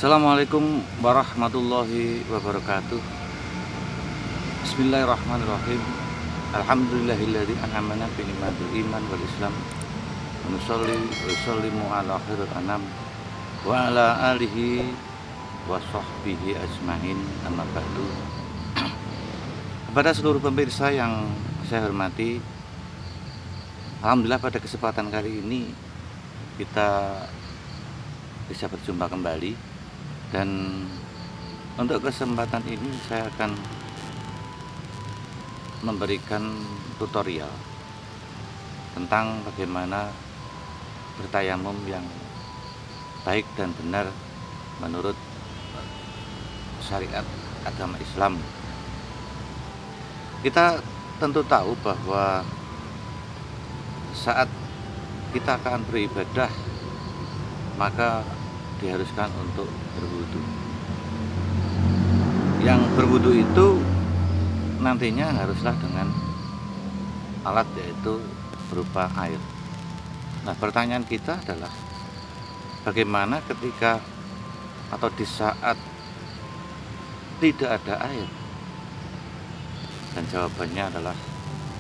Assalamualaikum warahmatullahi wabarakatuh. Bismillahirrahmanirrahim. Alhamdulillahilladzi an'amana bi ni'matil iman wal islam. Wa nusalli wa nusallimu ala khairil anam wa ala alihi wa sahbihi ajmain, amma ba'du. Kepada seluruh pemirsa yang saya hormati, alhamdulillah pada kesempatan kali ini kita bisa berjumpa kembali. Dan untuk kesempatan ini saya akan memberikan tutorial tentang bagaimana bertayamum yang baik dan benar menurut syariat agama Islam. Kita tentu tahu bahwa saat kita akan beribadah, maka diharuskan untuk berwudu. Yang berwudu itu nantinya haruslah dengan alat, yaitu berupa air. Nah, pertanyaan kita adalah bagaimana ketika atau di saat tidak ada air? Dan jawabannya adalah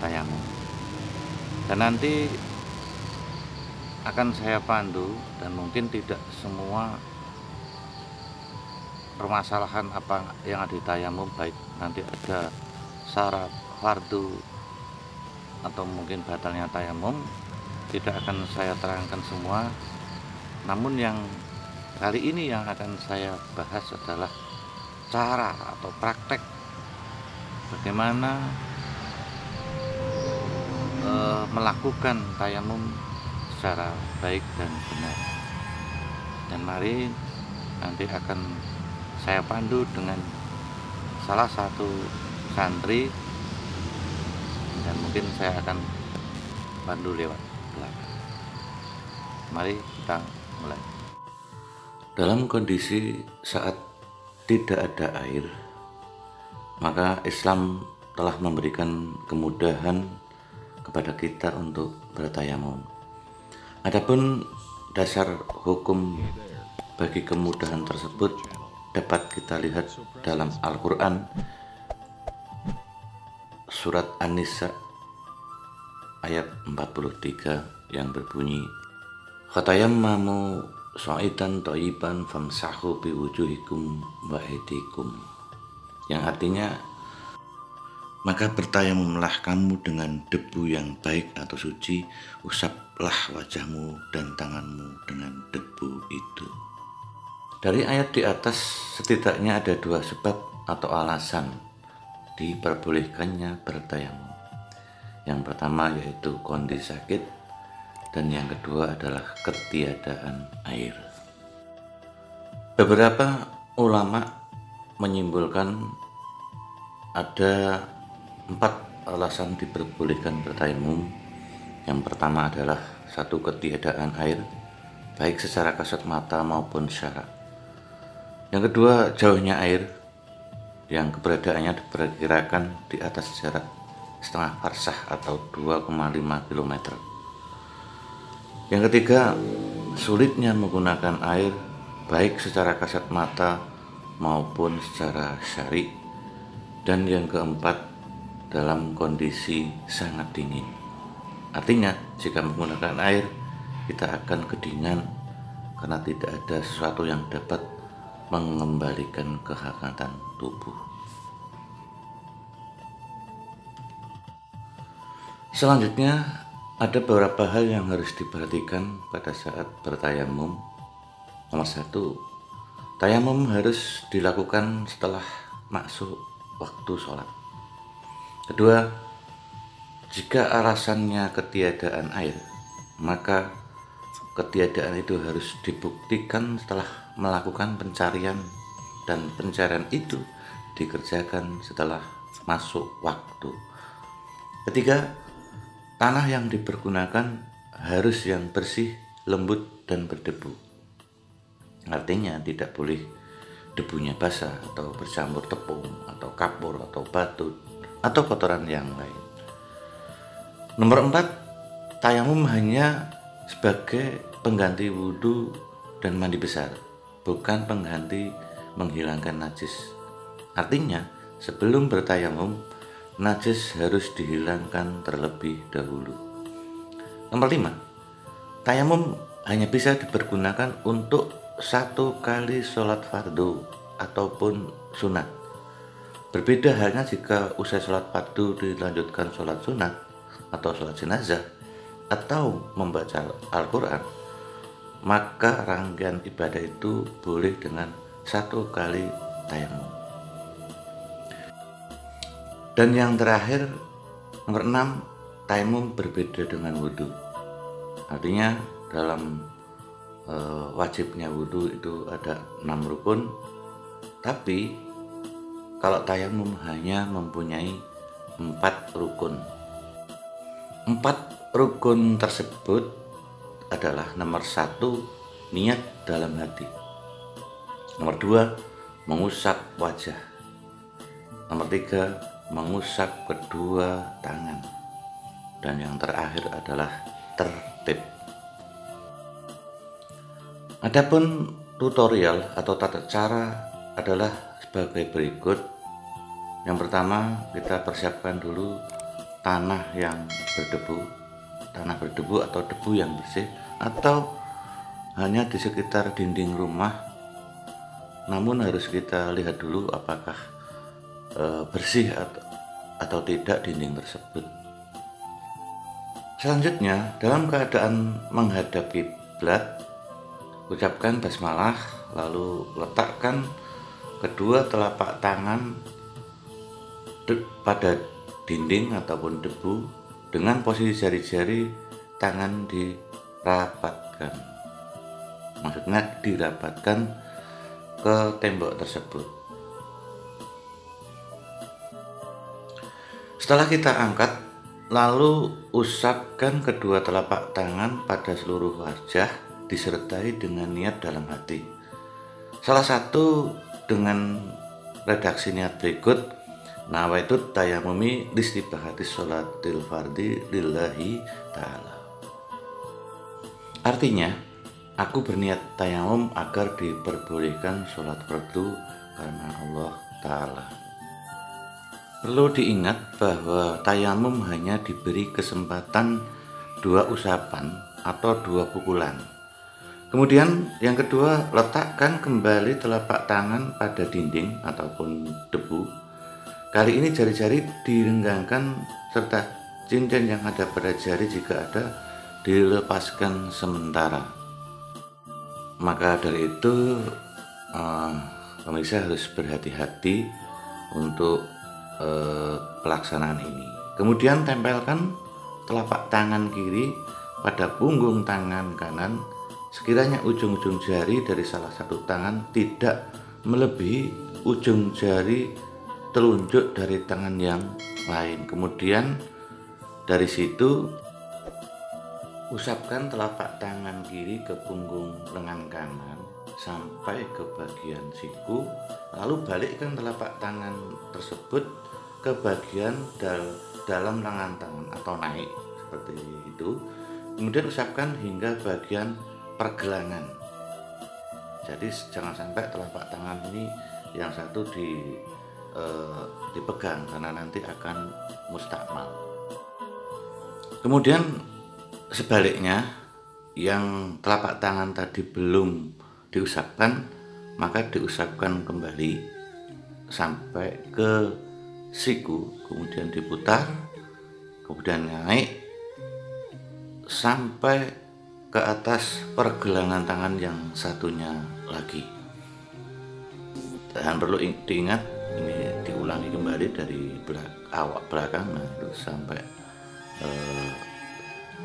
tayamum. Dan nanti akan saya pandu, dan mungkin tidak semua permasalahan apa yang ada di tayamum, baik nanti ada syarat, fardu, atau mungkin batalnya tayamum, tidak akan saya terangkan semua. Namun yang kali ini yang akan saya bahas adalah cara atau praktek bagaimana melakukan tayamum secara baik dan benar. Dan mari nanti akan saya pandu dengan salah satu santri, dan mungkin saya akan pandu lewat belakang. Mari kita mulai. Dalam kondisi saat tidak ada air, maka Islam telah memberikan kemudahan kepada kita untuk bertayamum. Adapun dasar hukum bagi kemudahan tersebut dapat kita lihat dalam Al-Quran surat An-Nisa ayat 43 yang berbunyi, "Fatayammamu sha'idan thayyiban famsahu biwujuhikum wa aydikum," yang artinya, maka bertayamumlah kamu dengan debu yang baik atau suci, usaplah wajahmu dan tanganmu dengan debu itu. Dari ayat di atas setidaknya ada dua sebab atau alasan diperbolehkannya bertayamum. Yang pertama yaitu kondisi sakit, dan yang kedua adalah ketiadaan air. Beberapa ulama menyimpulkan ada 4 alasan diperbolehkan bertayamum. Yang pertama adalah satu, ketiadaan air, baik secara kasat mata maupun syara. Yang kedua, jauhnya air, yang keberadaannya diperkirakan di atas jarak setengah farsah atau 2,5 km. Yang ketiga, sulitnya menggunakan air, baik secara kasat mata maupun secara syar'i. Dan yang keempat, dalam kondisi sangat dingin. Artinya, jika menggunakan air, kita akan kedinginan karena tidak ada sesuatu yang dapat mengembalikan kehangatan tubuh. Selanjutnya, ada beberapa hal yang harus diperhatikan pada saat bertayamum. Nomor 1, tayamum harus dilakukan setelah masuk waktu sholat. Kedua, jika alasannya ketiadaan air, maka ketiadaan itu harus dibuktikan setelah melakukan pencarian, dan pencarian itu dikerjakan setelah masuk waktu. Ketiga, tanah yang dipergunakan harus yang bersih, lembut, dan berdebu. Artinya tidak boleh debunya basah atau bercampur tepung atau kapur atau batu atau kotoran yang lain. Nomor 4, tayamum hanya sebagai pengganti wudhu dan mandi besar, bukan pengganti menghilangkan najis. Artinya, sebelum bertayamum, najis harus dihilangkan terlebih dahulu. Nomor 5, tayamum hanya bisa dipergunakan untuk 1 kali sholat fardu ataupun sunat. Berbeda halnya jika usai sholat fardu dilanjutkan sholat sunat atau sholat jenazah atau membaca Al-Quran, maka rangkaian ibadah itu boleh dengan 1 kali tayamum. Dan yang terakhir, nomor 6, tayamum berbeda dengan wudhu. Artinya dalam wajibnya wudhu itu ada 6 rukun, tapi kalau tayamum hanya mempunyai 4 rukun. 4 rukun tersebut adalah: nomor 1, niat dalam hati. Nomor 2, mengusap wajah. Nomor 3, mengusap kedua tangan. Dan yang terakhir adalah tertib. Adapun tutorial atau tata cara adalah sebagai berikut. Yang pertama, kita persiapkan dulu tanah yang berdebu atau debu yang bersih, atau hanya di sekitar dinding rumah. Namun harus kita lihat dulu apakah bersih atau tidak dinding tersebut. Selanjutnya, dalam keadaan menghadap kiblat, ucapkan basmalah, lalu letakkan kedua telapak tangan pada dinding ataupun debu dengan posisi jari-jari tangan dirapatkan. Maksudnya dirapatkan ke tembok tersebut. Setelah kita angkat, lalu usapkan kedua telapak tangan pada seluruh wajah disertai dengan niat dalam hati. Salah satu dengan redaksi niat berikut: nawaitu tayamumi listibahati sholatil fardi lillahi ta'ala. Artinya, aku berniat tayamum agar diperbolehkan sholat fardu karena Allah Ta'ala. Perlu diingat bahwa tayamum hanya diberi kesempatan 2 usapan atau 2 pukulan. Kemudian yang kedua, letakkan kembali telapak tangan pada dinding ataupun debu. Kali ini jari-jari direnggangkan serta cincin yang ada pada jari jika ada dilepaskan sementara. Maka dari itu pemirsa harus berhati-hati untuk pelaksanaan ini. Kemudian tempelkan telapak tangan kiri pada punggung tangan kanan. Sekiranya ujung-ujung jari dari salah satu tangan tidak melebihi ujung jari telunjuk dari tangan yang lain. Kemudian dari situ usapkan telapak tangan kiri ke punggung lengan kanan sampai ke bagian siku, lalu balikkan telapak tangan tersebut ke bagian dalam lengan tangan atau naik seperti itu. Kemudian usapkan hingga bagian pergelangan. Jadi jangan sampai telapak tangan ini yang satu dipegang karena nanti akan mustakmal. Kemudian sebaliknya, yang telapak tangan tadi belum diusapkan, maka diusapkan kembali sampai ke siku, kemudian diputar, kemudian naik sampai ke atas pergelangan tangan yang satunya lagi. Dan perlu diingat, ini diulangi kembali dari awak belakang, nah itu sampai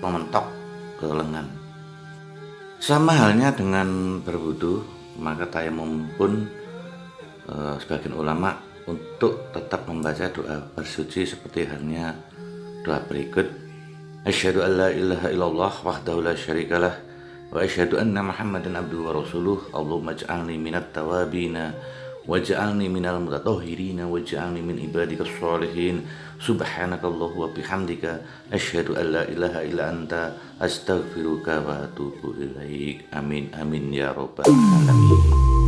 mementok ke lengan. Sama halnya dengan berwudu, maka tayamum pun sebagian ulama untuk tetap membaca doa bersuci seperti halnya doa berikut: asyhadu an la ilaha illallah wahdahu la syarikalah wa asyhadu anna muhammadan abduhu wa rasuluh. Allahumma ij'alni minat tawabina waj'alni minal mutatahhirina waj'alni min ibadikas sholihin. Subhanakallahu wa bihamdika asyhadu an la ilaha illa anta astaghfiruka wa atubu ilaik. Amin amin ya rabbal alamin.